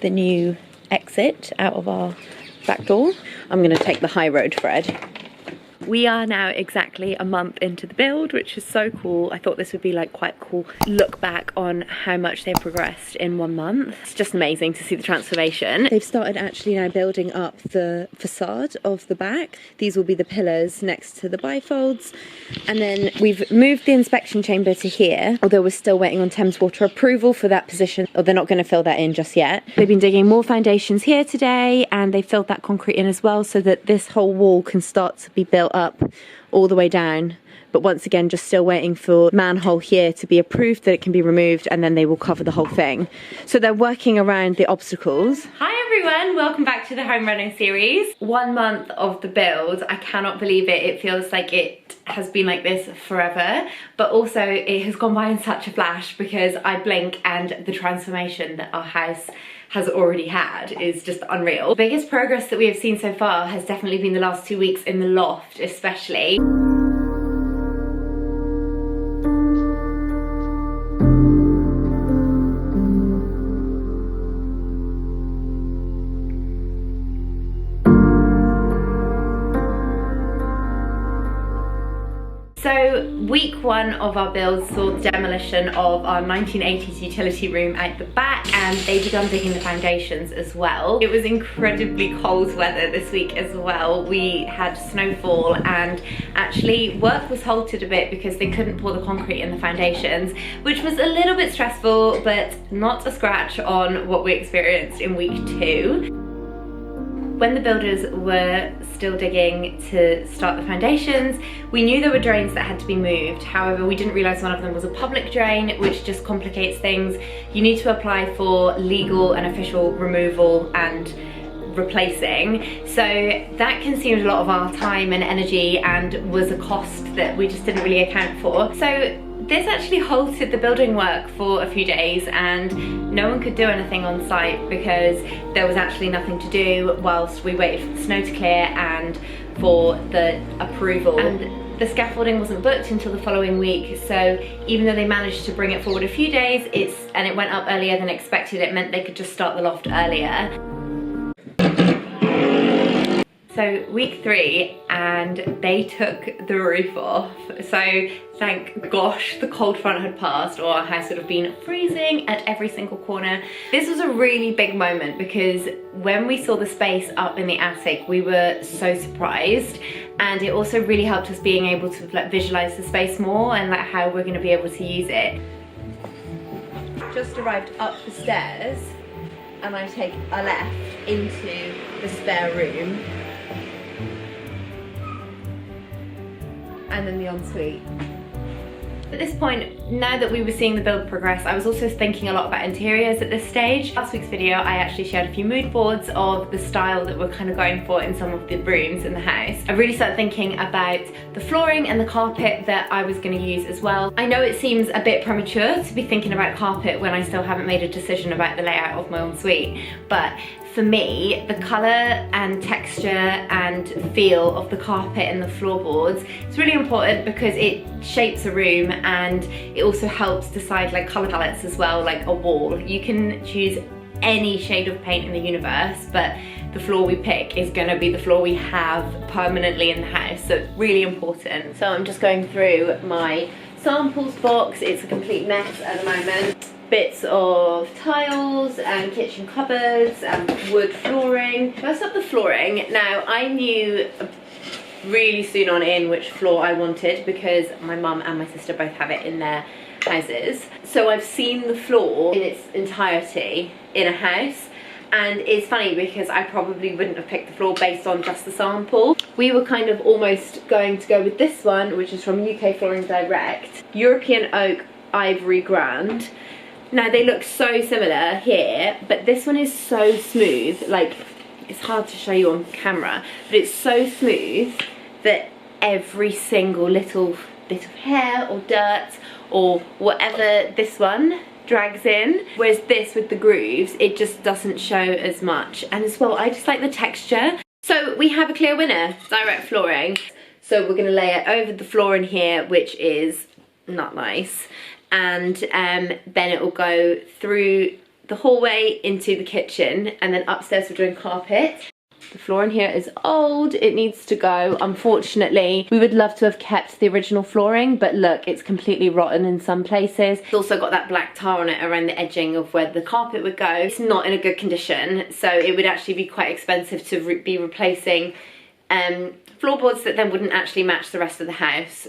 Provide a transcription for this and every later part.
the new exit out of our back door. I'm gonna take the high road, Fred. We are now exactly a month into the build, which is so cool. I thought this would be like quite cool look back on how much they progressed in 1 month. It's just amazing to see the transformation. They've started actually now building up the facade of the back. These will be the pillars next to the bifolds. And then we've moved the inspection chamber to here, although we're still waiting on Thames Water approval for that position, or they're not going to fill that in just yet. They've been digging more foundations here today, and they filled that concrete in as well so that this whole wall can start to be built up all the way down. But once again, just still waiting for manhole here to be approved that it can be removed, and then they will cover the whole thing. So they're working around the obstacles. Hi everyone, welcome back to the Home Renovation Series. 1 month of the build. I cannot believe it. It feels like it has been like this forever, but also it has gone by in such a flash because I blink and the transformation that our house has already had is just unreal. The biggest progress that we have seen so far has definitely been the last 2 weeks in the loft, especially. So week 1 of our build saw the demolition of our 1980s utility room out the back, and they begun digging the foundations as well. It was incredibly cold weather this week as well. We had snowfall, and actually work was halted a bit because they couldn't pour the concrete in the foundations, which was a little bit stressful, but not a scratch on what we experienced in week 2. When the builders were still digging to start the foundations, we knew there were drains that had to be moved. However, we didn't realise one of them was a public drain, which just complicates things. You need to apply for legal and official removal and replacing. So that consumed a lot of our time and energy and was a cost that we just didn't really account for. So this actually halted the building work for a few days, and no one could do anything on site because there was actually nothing to do whilst we waited for the snow to clear and for the approval. And the scaffolding wasn't booked until the following week, so even though they managed to bring it forward a few days, and it went up earlier than expected, it meant they could just start the loft earlier. So week 3, and they took the roof off. So thank gosh the cold front had passed, or our house would have been freezing at every single corner. This was a really big moment because when we saw the space up in the attic, we were so surprised, and it also really helped us being able to like visualize the space more and like how we're going to be able to use it. Just arrived up the stairs, and I take a left into the spare room. And then the ensuite. At this point, now that we were seeing the build progress, I was also thinking a lot about interiors at this stage. Last week's video, I actually shared a few mood boards of the style that we're kind of going for in some of the rooms in the house. I really started thinking about the flooring and the carpet that I was going to use as well. I know it seems a bit premature to be thinking about carpet when I still haven't made a decision about the layout of my ensuite, but for me, the colour and texture and feel of the carpet and the floorboards is really important because it shapes a room, and it also helps decide like colour palettes as well, like a wall. You can choose any shade of paint in the universe, but the floor we pick is going to be the floor we have permanently in the house, so it's really important. So I'm just going through my samples box. It's a complete mess at the moment. Bits of tiles and kitchen cupboards and wood flooring. First up, the flooring. Now, I knew really soon on in which floor I wanted because my mum and my sister both have it in their houses. So I've seen the floor in its entirety in a house, and it's funny because I probably wouldn't have picked the floor based on just the sample. We were kind of almost going to go with this one, which is from UK Flooring Direct. European Oak Ivory Grand. Now they look so similar here, but this one is so smooth, like it's hard to show you on camera, but it's so smooth that every single little bit of hair or dirt or whatever this one drags in, whereas this with the grooves, it just doesn't show as much. And as well, I just like the texture. So we have a clear winner, Direct Flooring. So we're gonna lay it over the floor in here, which is not nice. And then it will go through the hallway into the kitchen, and then upstairs we're doing carpet. The floor in here is old, it needs to go, unfortunately. We would love to have kept the original flooring, but look, it's completely rotten in some places. It's also got that black tar on it around the edging of where the carpet would go. It's not in a good condition, so it would actually be quite expensive to be replacing floorboards that then wouldn't actually match the rest of the house.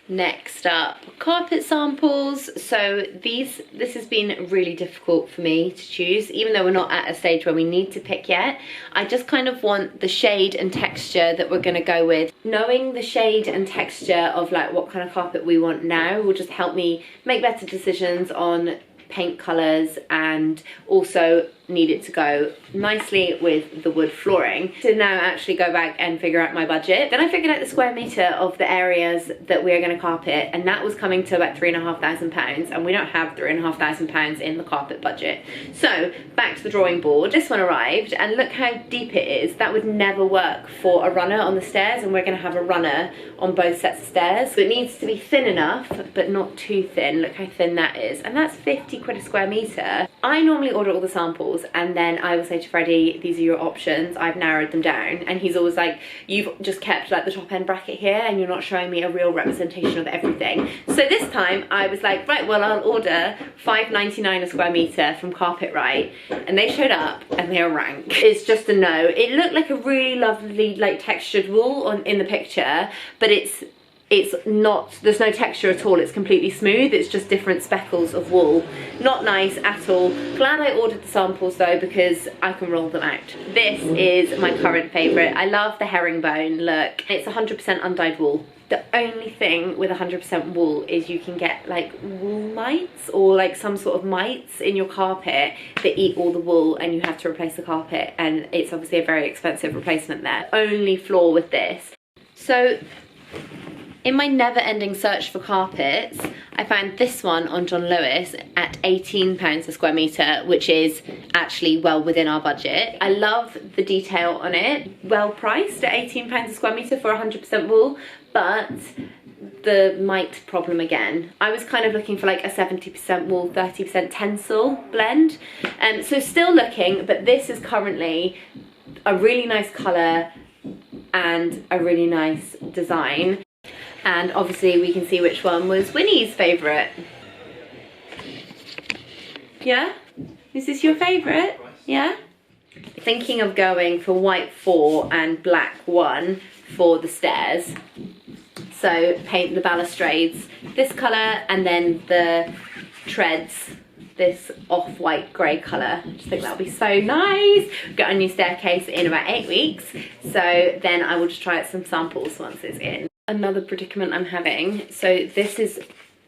Next up, carpet samples. So this has been really difficult for me to choose, even though we're not at a stage where we need to pick yet. I just kind of want the shade and texture that we're gonna go with. Knowing the shade and texture of like what kind of carpet we want now will just help me make better decisions on paint colours, and also need it to go nicely with the wood flooring. To now actually go back and figure out my budget. Then I figured out the square metre of the areas that we are going to carpet, and that was coming to about £3,500, and we don't have £3,500 in the carpet budget. So back to the drawing board. This one arrived, and look how deep it is. That would never work for a runner on the stairs, and we're going to have a runner on both sets of stairs. So it needs to be thin enough, but not too thin. Look how thin that is, and that's 50 quid a square metre. I normally order all the samples, and then I will say to Freddie, these are your options, I've narrowed them down, and he's always like, you've just kept like the top end bracket here and you're not showing me a real representation of everything. So this time I was like, right, well, I'll order £5.99 a square metre from Carpetright, and they showed up and they are rank. It's just a no. It looked like a really lovely like textured wool in the picture, but it's not, there's no texture at all, it's completely smooth, it's just different speckles of wool. Not nice at all. Glad I ordered the samples though, because I can roll them out. This is my current favourite. I love the herringbone look. It's 100% undyed wool. The only thing with 100% wool is you can get like wool mites, or like some sort of mites in your carpet that eat all the wool, and you have to replace the carpet, and it's obviously a very expensive replacement there. Only flaw with this. So in my never-ending search for carpets, I found this one on John Lewis at £18 a square metre, which is actually well within our budget. I love the detail on it. Well priced at £18 a square metre for 100% wool, but the mite problem again. I was kind of looking for like a 70% wool, 30% tencel blend. So still looking, but this is currently a really nice colour and a really nice design. And obviously we can see which one was Winnie's favourite. Yeah? Is this your favourite? Yeah? Thinking of going for white 4 and black 1 for the stairs. So paint the balustrades this colour, and then the treads this off-white grey colour. I just think that'll be so nice. Got a new staircase in about 8 weeks, so then I will just try out some samples once it's in. Another predicament I'm having, so this is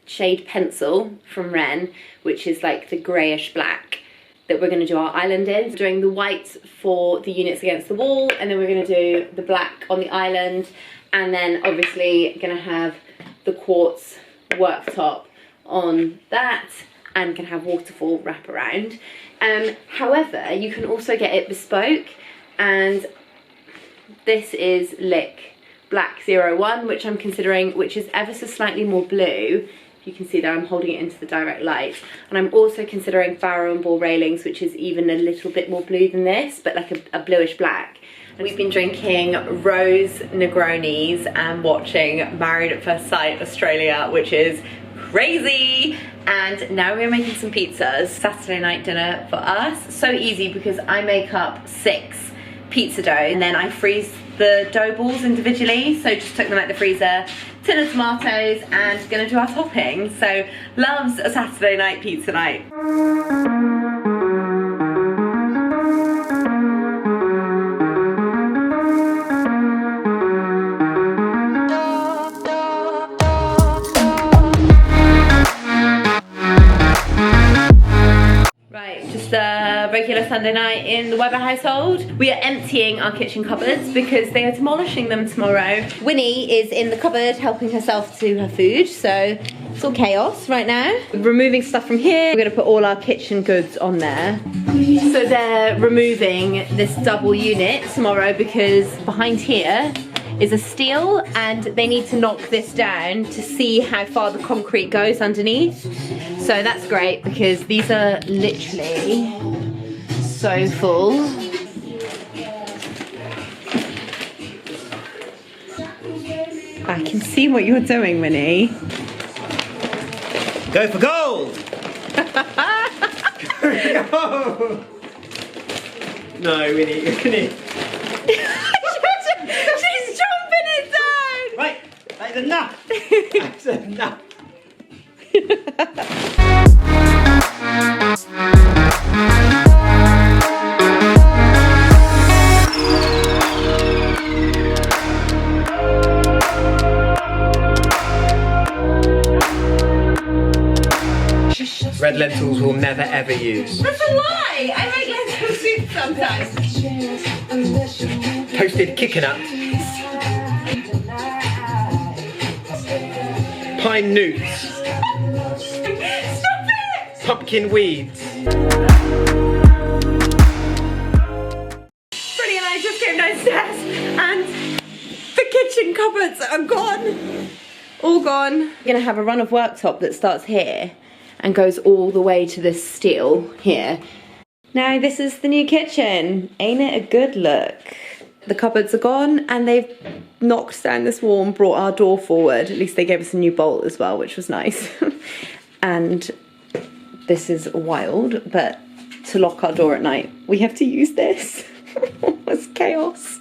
shade Pencil from Ren, which is like the greyish black that we're going to do our island in. We're doing the white for the units against the wall, and then we're going to do the black on the island, and then obviously going to have the quartz worktop on that, and can have waterfall wrap around. However, you can also get it bespoke, and this is Lick Black 01, which I'm considering, which is ever so slightly more blue. You can see that I'm holding it into the direct light. And I'm also considering Farrow and Ball railings, which is even a little bit more blue than this, but like a bluish black. And we've been drinking rose Negronis and watching Married at First Sight Australia, which is crazy. And now we're making some pizzas. Saturday night dinner for us. So easy, because I make up 6 pizza dough, and then I freeze the dough balls individually. So just took them out the freezer, tin of tomatoes, and gonna do our topping. So loves a Saturday night pizza night. Regular Sunday night in the Weber household. We are emptying our kitchen cupboards because they are demolishing them tomorrow. Winnie is in the cupboard helping herself to her food, so it's all chaos right now. Removing stuff from here. We're going to put all our kitchen goods on there. So they're removing this double unit tomorrow because behind here is a steel, and they need to knock this down to see how far the concrete goes underneath. So that's great, because these are literally so full. I can see what you're doing, Winnie. Go for gold! Go! No, Winnie. She's jumping it down! Right, that's enough! That's enough! Red lentils will never ever use. That's a lie! I make lentil soup sometimes. Toasted coconut. Pine newts. Stop it! Pumpkin weeds. Freddie and I just came downstairs and the kitchen cupboards are gone. All gone. We're gonna have a run of worktop that starts here and goes all the way to this steel here. Now this is the new kitchen. Ain't it a good look? The cupboards are gone and they've knocked down this wall and brought our door forward. At least they gave us a new bolt as well, which was nice. And this is wild, but to lock our door at night, we have to use this. It's chaos.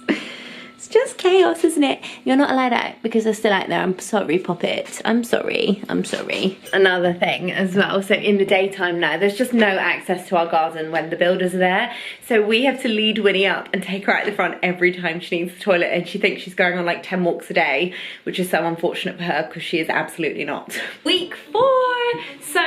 It's just chaos, isn't it? You're not allowed out because they're still out there. I'm sorry, Poppet. I'm sorry. I'm sorry. Another thing as well, so in the daytime now, there's just no access to our garden when the builders are there. So we have to lead Winnie up and take her out the front every time she needs the toilet, and she thinks she's going on like 10 walks a day, which is so unfortunate for her because she is absolutely not. Week 4. So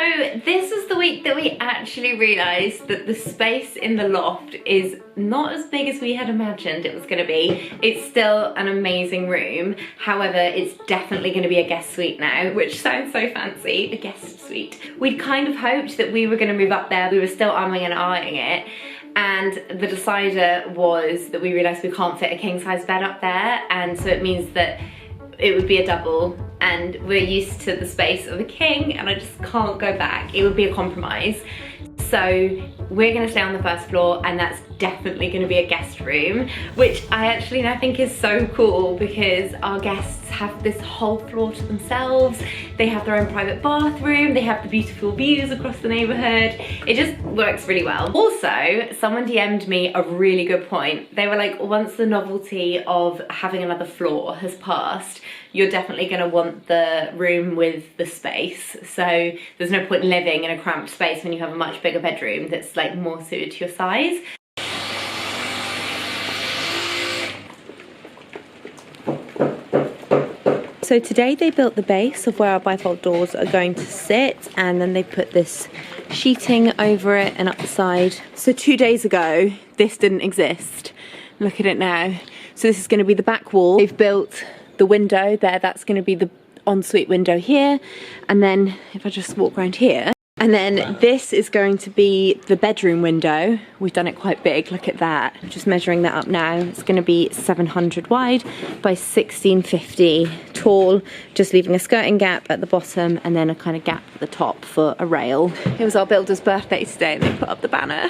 this was the week that we actually realised that the space in the loft is not as big as we had imagined it was going to be. It's still an amazing room, however it's definitely going to be a guest suite now, which sounds so fancy, a guest suite. We'd kind of hoped that we were going to move up there. We were still umming and ahhing it, and the decider was that we realised we can't fit a king size bed up there, and so it means that it would be a double, and we're used to the space of a king and I just can't go back. It would be a compromise. So we're gonna stay on the first floor, and that's definitely gonna be a guest room, which I actually now think is so cool because our guests have this whole floor to themselves. They have their own private bathroom, they have the beautiful views across the neighborhood. It just works really well. Also, someone DM'd me a really good point. They were like, once the novelty of having another floor has passed, you're definitely gonna want the room with the space. So there's no point in living in a cramped space when you have a much bigger bedroom that's like more suited to your size. So today they built the base of where our bifold doors are going to sit, and then they put this sheeting over it and up the side. So 2 days ago, this didn't exist. Look at it now. So this is going to be the back wall. They've built the window there, that's going to be the ensuite window here. And then if I just walk around here, and then this is going to be the bedroom window. We've done it quite big, look at that. I'm just measuring that up now. It's gonna be 700 wide by 1650 tall, just leaving a skirting gap at the bottom and then a kind of gap at the top for a rail. It was our builder's birthday today and they put up the banner.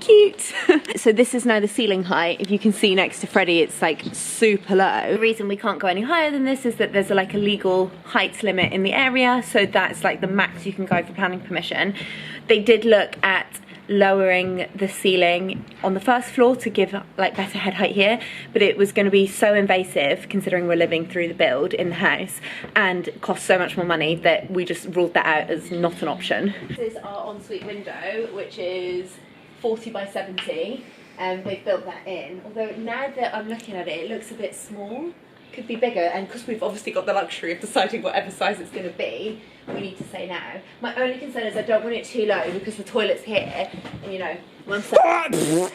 Cute. So this is now the ceiling height. If you can see next to Freddie, it's like super low. The reason we can't go any higher than this is that there's like a legal height limit in the area, so that's like the max you can go for planning permission. They did look at lowering the ceiling on the first floor to give like better head height here, but it was going to be so invasive considering we're living through the build in the house and cost so much more money that we just ruled that out as not an option. This is our ensuite window, which is 40 by 70, and they've built that in. Although now that I'm looking at it, it looks a bit small. Could be bigger, and because we've obviously got the luxury of deciding whatever size it's going to be, we need to say now. My only concern is I don't want it too low because the toilet's here, and you know, one second. The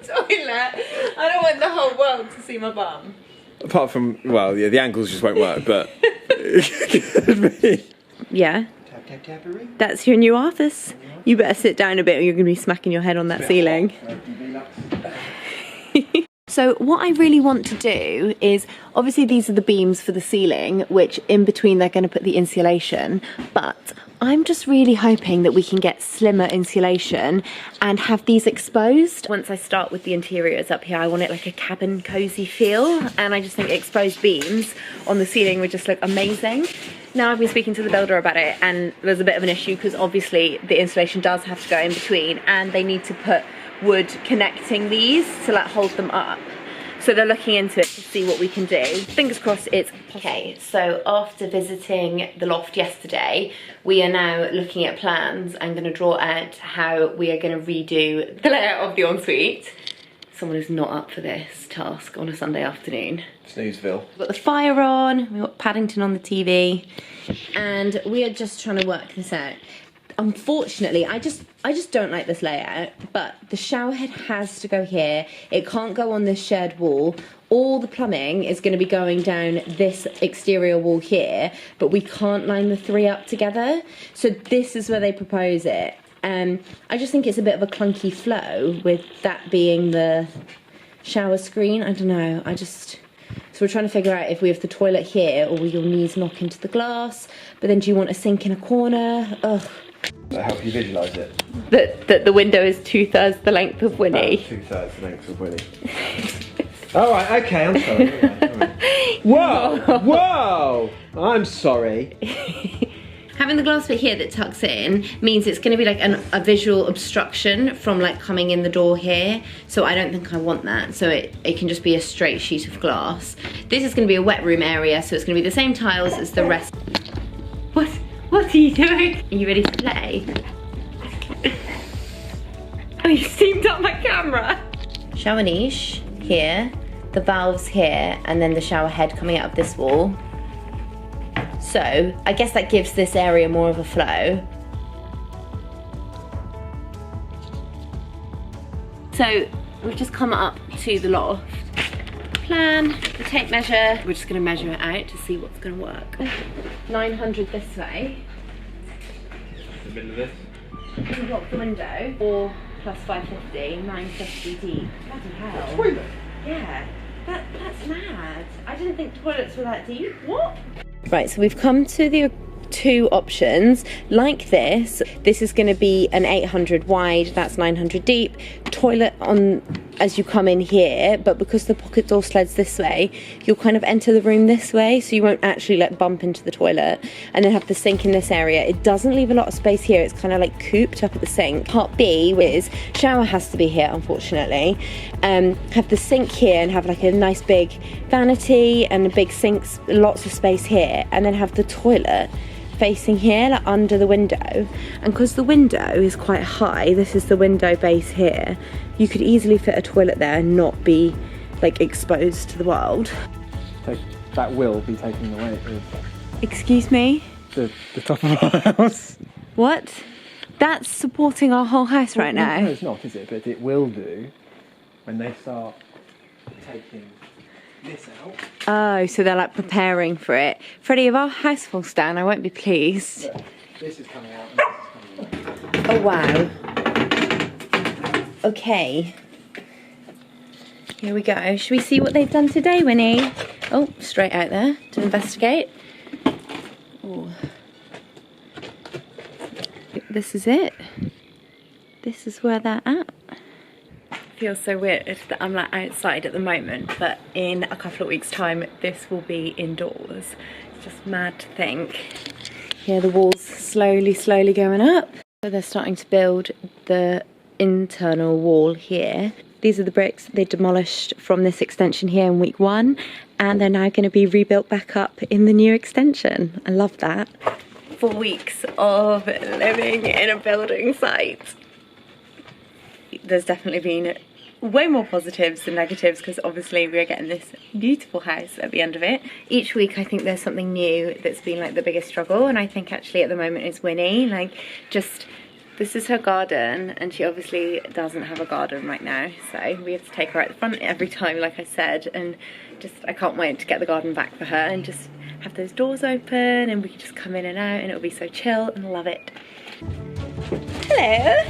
toilet. I don't want the whole world to see my bum. Apart from, well, yeah, the angles just won't work, but yeah. Tap, tap, tappery. That's your new office. You better sit down a bit or you're going to be smacking your head on that ceiling. So what I really want to do is, obviously these are the beams for the ceiling, which in between they're going to put the insulation, but I'm just really hoping that we can get slimmer insulation and have these exposed. Once I start with the interiors up here, I want it like a cabin cozy feel, and I just think exposed beams on the ceiling would just look amazing. Now I've been speaking to the builder about it, and there's a bit of an issue because obviously the insulation does have to go in between, and they need to put wood connecting these to like hold them up. So they're looking into it to see what we can do. Fingers crossed it's possible. Okay, so after visiting the loft yesterday, we are now looking at plans and going to draw out how we are going to redo the layout of the ensuite. Someone is not up for this task on a Sunday afternoon. Snoozeville. We've got the fire on, we've got Paddington on the TV, and we are just trying to work this out. Unfortunately, I just don't like this layout, but the shower head has to go here. It can't go on this shared wall. All the plumbing is going to be going down this exterior wall here, but we can't line the three up together. So this is where they propose it. I just think it's a bit of a clunky flow with that being the shower screen. I don't know, so we're trying to figure out if we have the toilet here or will your knees knock into the glass, but then do you want a sink in a corner? Ugh. Does that help you visualise it? That the window is 2/3 the length of Winnie. 2/3 the length of Winnie. Alright, okay, I'm sorry. All right. Whoa! Whoa! I'm sorry. Having the glass bit here that tucks in means it's going to be like a visual obstruction from like coming in the door here. So I don't think I want that. So it can just be a straight sheet of glass. This is going to be a wet room area, so it's going to be the same tiles as the rest. What are you doing? Are you ready to play? Oh, you steamed up my camera. Shower niche here, the valves here, and then the shower head coming out of this wall. So I guess that gives this area more of a flow. So we've just come up to the loft. Plan, the tape measure. We're just going to measure it out to see what's going to work. 900 this way. The middle of this. Can you block the window? 4 plus 550, 950 deep. Bloody hell. Toilet? Yeah, that's mad. I didn't think toilets were that deep. What? Right, so we've come to the two options. Like this is going to be an 800 wide, that's 900 deep. Toilet on as you come in here, but because the pocket door sleds this way, you'll kind of enter the room this way, so you won't actually like bump into the toilet, and then have the sink in this area. It doesn't leave a lot of space here. It's kind of like cooped up at the sink. Part B is shower has to be here, unfortunately. Have the sink here and have like a nice big vanity and a big sink, lots of space here, and then have the toilet facing here, like under the window. And because the window is quite high, this is the window base here, you could easily fit a toilet there and not be like exposed to the world. That will be taking away Excuse me? the top of our house. What? That's supporting our whole house right now. No, it's not, is it? But it will do when they start taking this out. Oh, so they're like preparing for it. Freddie, if our house falls down, I won't be pleased. Look, this is coming out and this is coming out. Oh wow. Okay. Here we go. Should we see what they've done today, Winnie? Oh, straight out there to investigate. Ooh. This is it. This is where they're at. Feels so weird that I'm like outside at the moment, but in a couple of weeks' time this will be indoors. It's just mad to think. Here the walls slowly going up. So they're starting to build the internal wall here. These are the bricks they demolished from this extension here in week 1, and they're now going to be rebuilt back up in the new extension. I love that. 4 weeks of living in a building site. There's definitely been way more positives than negatives, because obviously we're getting this beautiful house at the end of it. Each week I think there's something new that's been like the biggest struggle, and I think actually at the moment it's Winnie. Like, just, this is her garden, and she obviously doesn't have a garden right now, so we have to take her out the front every time, like I said, and just, I can't wait to get the garden back for her and just have those doors open and we can just come in and out and it'll be so chill, and love it. Hello.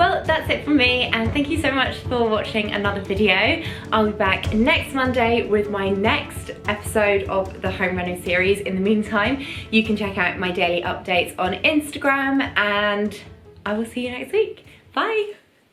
Well, that's it from me, and thank you so much for watching another video. I'll be back next Monday with my next episode of the Home Reno series. In the meantime, you can check out my daily updates on Instagram, and I will see you next week. Bye!